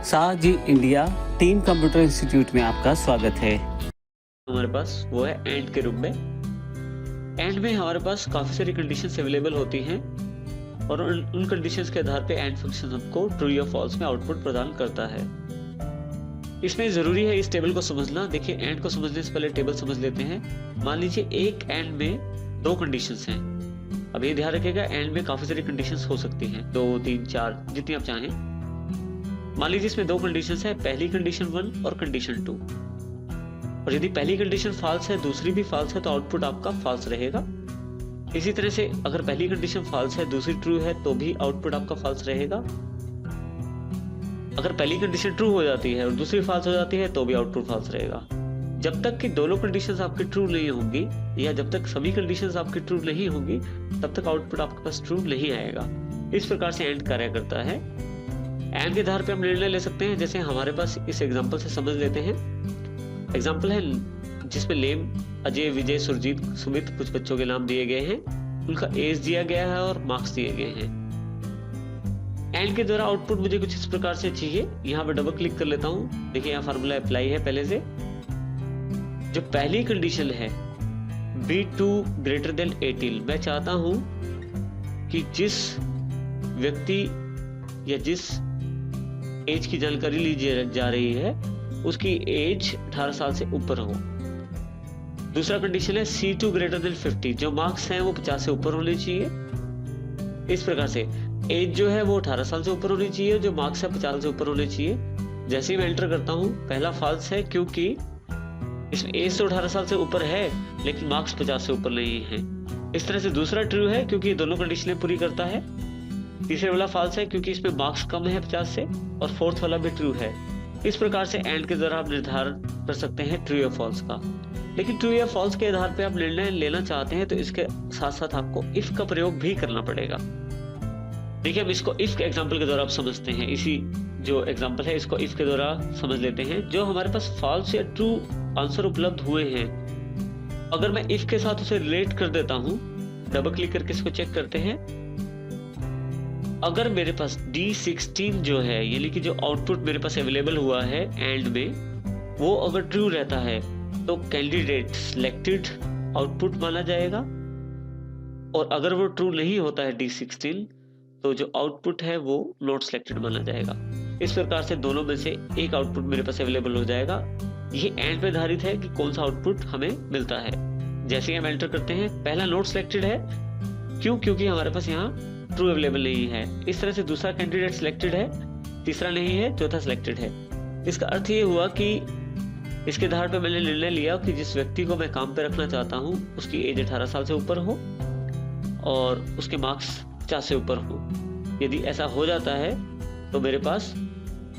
साजी India team computer institute में आपका स्वागत है। हमारे पास वो है एंड के रूप में। एंड में हमारे पास काफ़ी सारी कंडीशंस अवेलेबल होती हैं और उन कंडीशंस के आधार पे एंड फंक्शन हमको ट्रू या फॉल्स में आउटपुट प्रदान करता है। इसमें ज़रूरी है इस टेबल को समझना। देखिए, एंड को समझने से पहले टेबल समझ लेते हैं। मान लीजिए एक एंड में दो कंडीशंस हैं। अब ये ध्यान रखिएगा, एंड में काफ़ी सारी कंडीशंस हो सकती हैं, 2, 3, 4 जितनी आप चाहें। मान लीजिए इसमें दो कंडीशंस है, पहली कंडीशन 1 और कंडीशन 2। और यदि पहली कंडीशन फॉल्स है, दूसरी भी फॉल्स है, तो आउटपुट आपका फॉल्स रहेगा। इसी तरह से अगर पहली कंडीशन फॉल्स है, दूसरी ट्रू है, तो भी आउटपुट आपका फॉल्स रहेगा। अगर पहली कंडीशन ट्रू हो जाती है और दूसरी फॉल्स हो जाती है, तो भी आउटपुट फॉल्स रहेगा। जब तक कि दोनों कंडीशंस आपकी ट्रू नहीं होंगी या जब तक सभी कंडीशंस आपकी ट्रू नहीं होंगी, तब तक आउटपुट आपके पास ट्रू नहीं आएगा। इस प्रकार से एंड कार्य करता है। एंड के आधार पे हम निर्णय ले सकते हैं। जैसे हमारे पास इस एग्जांपल से समझ लेते हैं। एग्जांपल है जिसमें लेम, अजय, विजय, सुरजीत, सुमित कुछ बच्चों के नाम दिए गए हैं, उनका एज दिया गया है और मार्क्स दिए गए हैं। एंड के द्वारा आउटपुट मुझे कुछ इस प्रकार से चाहिए। यहाँ पे डबल क्लिक कर लेता हूँ। देखिए यहाँ फार्मूला अप्लाई है पहले से। जो पहली कंडीशन है B2 ग्रेटर देन 18, मैं चाहता हूं कि जिस व्यक्ति या जिस एज की जानकारी ली जा रही है उसकी एज 18 साल से ऊपर हो। दूसरा कंडीशन है C2 ग्रेटर देन 50, जो मार्क्स हैं वो 50 से ऊपर होने चाहिए। इस प्रकार से एज जो है वो 18 साल से ऊपर होनी चाहिए, जो मार्क्स है 50 से ऊपर होने चाहिए। जैसे ही मैं एंटर करता हूँ, पहला फॉल्स है क्योंकि इसमें एज तो 18 साल से ऊपर है लेकिन मार्क्स 50 से ऊपर नहीं है। इस तरह से दूसरा ट्रू है क्योंकि ये दोनों कंडीशनें पूरी करता है। तीसरे वाला फॉल्स है क्योंकि इसमें मार्क्स कम है 50 से, और फोर्थ वाला भी ट्रू है। इस प्रकार से एंड के द्वारा आप निर्धारण कर सकते हैं ट्रू या फॉल्स का। लेकिन ट्रू या फॉल्स के आधार पे आप निर्णय लेना चाहते हैं तो इसके साथ साथ आपको इफ का प्रयोग भी करना पड़ेगा। देखिए, हम इसको इफ के एग्जाम्पल के द्वारा आप समझते हैं। इसी जो एग्जाम्पल है इसको इफ के द्वारा समझ लेते हैं। जो हमारे पास फॉल्स या ट्रू आंसर उपलब्ध हुए हैं, अगर मैं इफ के साथ उसे रिलेट कर देता हूं, डबल क्लिक करके इसको चेक करते हैं। अगर मेरे पास D16 जो है, यानी कि जो आउटपुट मेरे पास अवेलेबल हुआ है एंड में, वो अगर ट्रू रहता है तो कैंडिडेट सिलेक्टेड आउटपुट माना जाएगा। और अगर वो ट्रू नहीं होता है D16, तो जो आउटपुट है वो नॉट सिलेक्टेड माना जाएगा। इस प्रकार से दोनों में से एक आउटपुट मेरे पास अवेलेबल हो जाएगा। ये एंड पे आधारित है कि कौन सा आउटपुट हमें मिलता है। जैसे हम एंटर करते हैं, पहला नॉट सिलेक्टेड है क्योंकि हमारे पास यहाँ ट्रू अवेलेबल नहीं है। इस तरह से दूसरा कैंडिडेट सिलेक्टेड है, तीसरा नहीं है, चौथा सिलेक्टेड है। इसका अर्थ ये हुआ कि इसके आधार पे मैंने निर्णय लिया कि जिस व्यक्ति को मैं काम पे रखना चाहता हूँ उसकी एज 18 साल से ऊपर हो और उसके मार्क्स 50 से ऊपर हो। यदि ऐसा हो जाता है तो मेरे पास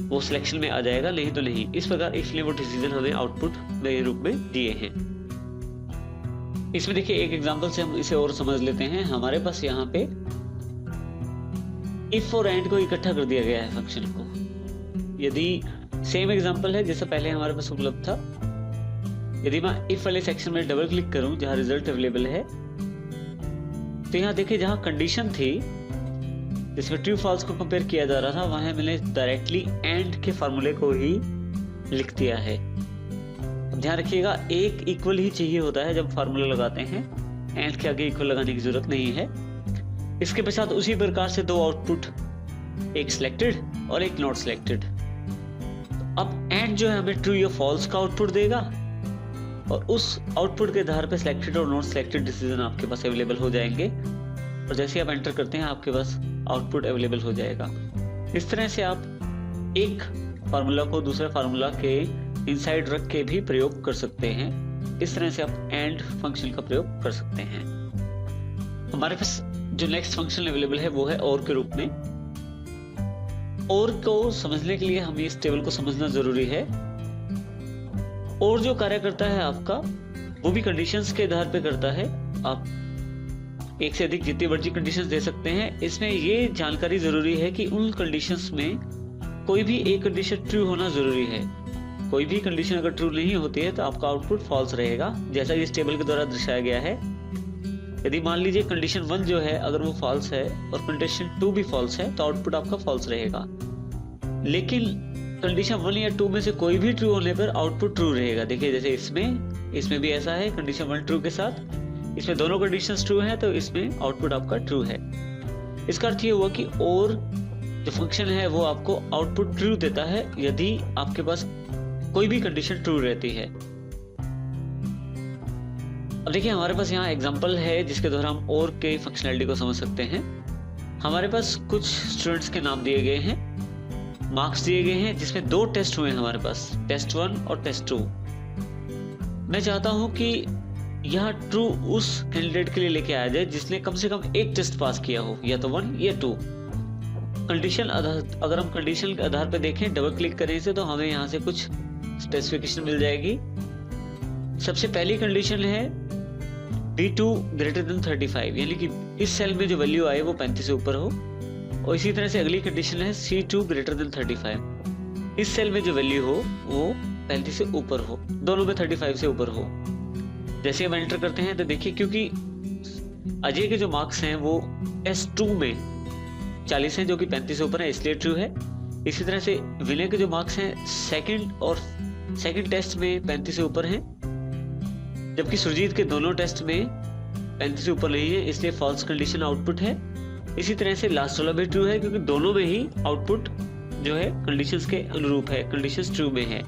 वो सिलेक्शन में आ जाएगा, नहीं तो नहीं। इस प्रकार इसलिए वो डिसीजन हमें आउटपुट के रूप में दिए हैं। इसमें देखिए एक एग्जांपल से हम इसे और समझ लेते हैं। हमारे पास यहाँ पे इफ और एंड को इकट्ठा कर दिया गया है फंक्शन को। यदि सेम एग्जांपल है जैसा पहले हमारे पास उपलब्ध था। यदि मैं इफ वाले सेक्शन में डबल क्लिक करूं जहां रिजल्ट अवेलेबल है, तो यहाँ देखिए जहां कंडीशन थी जिसमें ट्रू फॉल्स को कंपेयर किया जा रहा था, वहां मैंने डायरेक्टली एंड के फार्मूले को ही लिख दिया है। अब ध्यान रखिएगा, एक इक्वल ही चाहिए होता है जब फार्मूला लगाते हैं। एंड के आगे इक्वल लगाने की जरूरत नहीं है। इसके पश्चात उसी प्रकार से दो आउटपुट, एक सिलेक्टेड और एक नॉट सिलेक्टेड। अब एंड जो है हमें ट्रू या फॉल्स का आउटपुट देगा और उस आउटपुट के आधार पर सिलेक्टेड और नॉट सिलेक्टेड डिसीजन आपके पास अवेलेबल हो जाएंगे। और जैसे आप एंटर करते हैं आपके पास आउटपुट अवेलेबल हो जाएगा। इस तरह से आप एक फार्मूला को दूसरे फार्मूला के इनसाइड रख के भी प्रयोग कर सकते हैं। इस तरह से आप एंड फंक्शन का प्रयोग कर सकते हैं। हमारे पास जो नेक्स्ट फंक्शन अवेलेबल है वो है और के रूप में। और को समझने के लिए हमें इस टेबल को समझना जरूरी है। और जो कार्य करता है आपका, वो भी कंडीशंस के आधार पे करता है। आप एक से अधिक जितनी मर्जी कंडीशंस दे सकते हैं। इसमें ये जानकारी जरूरी है कि उन कंडीशंस में कोई भी एक कंडीशन ट्रू होना जरूरी है। कोई भी कंडीशन अगर ट्रू नहीं होती है तो आपका आउटपुट फॉल्स रहेगा, जैसा इस टेबल के द्वारा दर्शाया गया है। यदि मान लीजिए कंडीशन 1 जो है अगर वो फॉल्स है और कंडीशन 2 भी फॉल्स है तो आउटपुट आपका फॉल्स रहेगा। लेकिन कंडीशन 1 या 2 में से कोई भी ट्रू होने पर आउटपुट ट्रू रहेगा। देखिए जैसे इसमें भी ऐसा है, कंडीशन 1 ट्रू के साथ, इसमें दोनों कंडीशंस ट्रू है तो इसमें आउटपुट आपका ट्रू है। इसका अर्थ ये हुआ कि और जो फंक्शन है वो आपको आउटपुट ट्रू देता है यदि आपके पास कोई भी कंडीशन ट्रू रहती है। अब देखिए हमारे पास यहाँ एग्जांपल है जिसके द्वारा हम और के फंक्शनैलिटी को समझ सकते हैं। हमारे पास कुछ स्टूडेंट्स के नाम दिए गए हैं, मार्क्स दिए गए हैं, जिसमें 2 टेस्ट हुए हैं हमारे पास, टेस्ट 1 और टेस्ट 2। मैं चाहता हूं कि यह ट्रू उस कैंडिडेट के लिए लेके आया जाए जिसने कम से कम एक टेस्ट पास किया हो, या तो 1 या 2। कंडीशन अगर हम कंडीशन के आधार पर देखें, डबल क्लिक करें इसे, तो हमें यहाँ से कुछ स्पेसिफिकेशन मिल जाएगी। सबसे पहली कंडीशन है B2 ग्रेटर देन 35, यानी कि इस सेल में जो वैल्यू आए वो 35 से ऊपर हो। और इसी तरह से अगली कंडीशन है C2 ग्रेटर देन 35, इस सेल में जो वैल्यू हो वो 35 से ऊपर हो, दोनों में 35 से ऊपर हो। जैसे हम एंटर करते हैं तो देखिए, क्योंकि अजय के जो मार्क्स हैं वो S2 में 40 हैं जो कि 35 से ऊपर है, इसलिए ट्रू है। इसी तरह से विनय के जो मार्क्स हैं सेकंड टेस्ट में 35 से ऊपर हैं, जबकि सुरजीत के दोनों टेस्ट में 35 से ऊपर नहीं है, इसलिए फॉल्स कंडीशन आउटपुट है। इसी तरह से लास्ट वाला भी ट्रू है क्योंकि दोनों में ही आउटपुट जो है कंडीशंस के अनुरूप है, कंडीशंस ट्रू में है।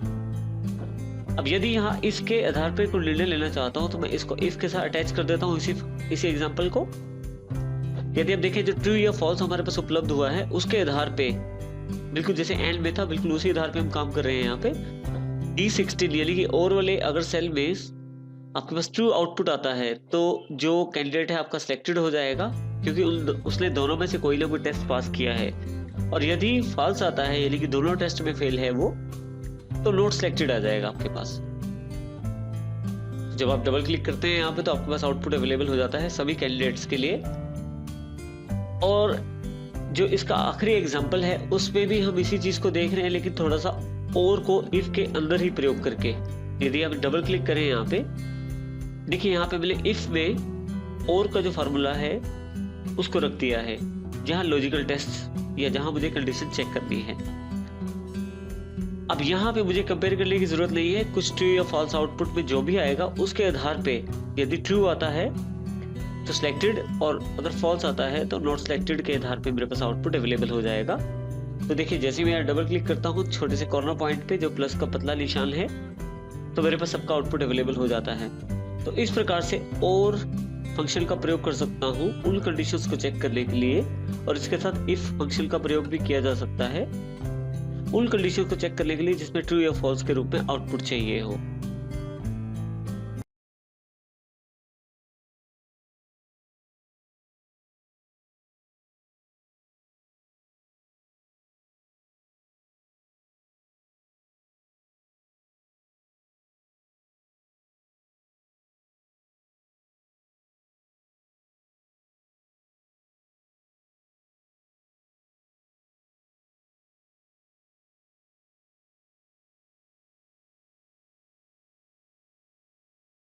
अब यदि यहाँ इसके आधार पर कोई निर्णय लेना चाहता हूँ तो मैं इसको इफ के साथ अटैच कर देता हूँ इसी एग्जांपल को। यदि आप देखें जो ट्रू या फॉल्स हमारे पास उपलब्ध हुआ है उसके आधार पे, बिल्कुल जैसे एंड में था, बिल्कुल उसी आधार पे हम काम कर रहे हैं यहाँ पे। D16 यानी कि और वाले अगर सेल में आपके पास ट्रू आउटपुट आता है तो जो कैंडिडेट है आपका सिलेक्टेड हो जाएगा क्योंकि उसने दोनों में से कोई ना कोई टेस्ट पास किया है। और यदि फॉल्स आता है यानी कि दोनों टेस्ट में फेल है वो, तो नॉट सिलेक्टेड आ जाएगा आपके पास। जब आप डबल क्लिक करते हैं यहाँ पे तो आपके पास आउटपुट अवेलेबल हो जाता है सभी कैंडिडेट्स के लिए। और जो इसका आखिरी एग्जांपल है उसमें भी हम इसी चीज को देख रहे हैं, लेकिन थोड़ा सा और को इफ के अंदर ही प्रयोग करके। यदि आप डबल क्लिक करें यहाँ पे, देखिए यहाँ पे मैंने इफ में और का जो फार्मूला है उसको रख दिया है जहां लॉजिकल टेस्ट या जहां मुझे कंडीशन चेक करनी है। अब यहाँ पे मुझे कंपेयर करने की जरूरत नहीं है, कुछ ट्रू या फॉल्स आउटपुट में जो भी आएगा उसके आधार पे यदि ट्रू आता है तो सिलेक्टेड, और अगर फॉल्स आता है तो नॉट सिलेक्टेड के आधार पे मेरे पास आउटपुट अवेलेबल हो जाएगा। तो देखिए जैसे मैं डबल क्लिक करता हूँ छोटे से कॉर्नर पॉइंट पे जो प्लस का पतला निशान है, तो मेरे पास सबका आउटपुट अवेलेबल हो जाता है। तो इस प्रकार से और फंक्शन का प्रयोग कर सकता हूँ उन कंडीशंस को चेक करने के लिए, और इसके साथ इफ फंक्शन का प्रयोग भी किया जा सकता है उन कंडीशन को चेक करने के लिए जिसमें ट्रू या फॉल्स के रूप में आउटपुट चाहिए हो।